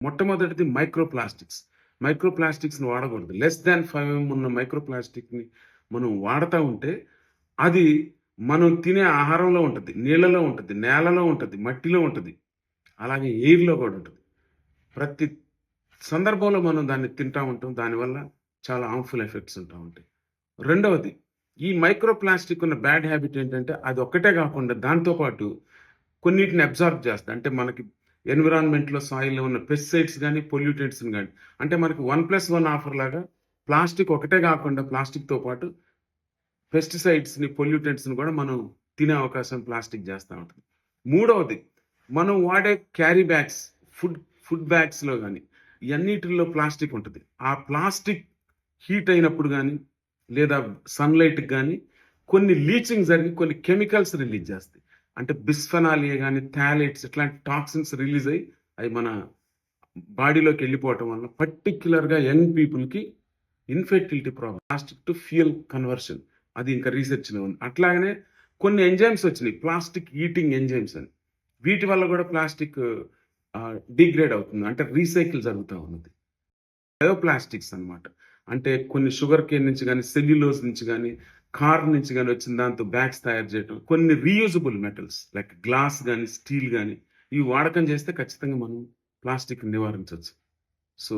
మొట్టమొదటిది micro plastics. Micro ప్లాస్టిక్స్‌ని వాడకూడదు. Less than 5 ఉన్న మైక్రో ప్లాస్టిక్‌ని మనం వాడతా ఉంటే, అది మనం తినే ఆహారంలో ఉంటది, నీళ్ళలో ఉంటది, నేలలో ఉంటది, మట్టిలో ఉంటది. అలాగే ఎయిర్‌లో కూడా ఉంటది. ప్రతి సందర్భంలో మనం దాన్ని తింటా ఉంటాం. దానివల్ల చాలా హార్మ్‌ఫుల్ ఎఫెక్ట్స్ ఉంటా ఉంటాయి. రెండవది, ఈ మైక్రో ప్లాస్టిక్ ఉన్న బ్యాడ్ హ్యాబిట్ ఏంటంటే, అది ఒక్కటే కాకుండా దాంతో పాటు కొన్నిటిని అబ్జార్బ్ చేస్తది. అంటే మనకి ఎన్విరాన్మెంట్‌లో, సాయిల్‌లో ఉన్న పెస్టిసైడ్స్ గాని, పొల్యూటెంట్స్‌ని గాని, అంటే మనకి 1+1 ఆఫర్ లాగా ప్లాస్టిక్ ఒకటే కాకుండా ప్లాస్టిక్‌తో పాటు పెస్టిసైడ్స్‌ని, పొల్యూటెంట్స్‌ని కూడా మనం తినే అవకాశం ప్లాస్టిక్ చేస్తా ఉంటది. మూడవది, మనం వాడే క్యారీ బ్యాగ్స్, ఫుడ్ ఫుడ్ బ్యాగ్స్‌లో గాని, ఇయన్నిటిల్లో ప్లాస్టిక్ ఉంటది. ఆ ప్లాస్టిక్ హీట్ అయినప్పుడు గాని, లేదా సన్‌లైట్‌కి గాని కొన్ని లీచింగ్ జరిగి కొన్ని కెమికల్స్ రిలీజ్ చేస్తాయి. అంటే బిస్ఫెనాల్ ఏ గాని, థాలేట్స్ ఇట్లాంటి టాక్సిన్స్ రిలీజ్ అయ్యి, అయి మన బాడీలోకి వెళ్ళిపోవటం వల్ల పర్టిక్యులర్‌గా యంగ్ పీపుల్‌కి infertility problem. Plastic to fuel conversion. అది ఇంకా రిసర్చ్‌లో ఉంది. అట్లాగనే కొన్ని ఎంజైమ్స్ వచ్చినాయి. ప్లాస్టిక్ ఈటింగ్ ఎంజైమ్స్ అని. వీటి వల్ల కూడా ప్లాస్టిక్ డిగ్రేడ్ అవుతుంది. అంటే రీసైకిల్ జరుగుతా ఉన్నది. బయోప్లాస్టిక్స్ అన్నమాట. అంటే కొన్ని షుగర్ కేన్ నుంచి గాని, సెల్యులోజ్ నుంచి గాని, కార్న్ నుంచి గాని వచ్చిన దాంతో బ్యాగ్స్ తయారు చేయటం. కొన్ని రీయూజబుల్ మెటల్స్ లైక్ గ్లాస్ గాని, స్టీల్ గాని ఇవి వాడకం చేస్తే ఖచ్చితంగా మనం ప్లాస్టిక్‌ని నివారించొచ్చు. సో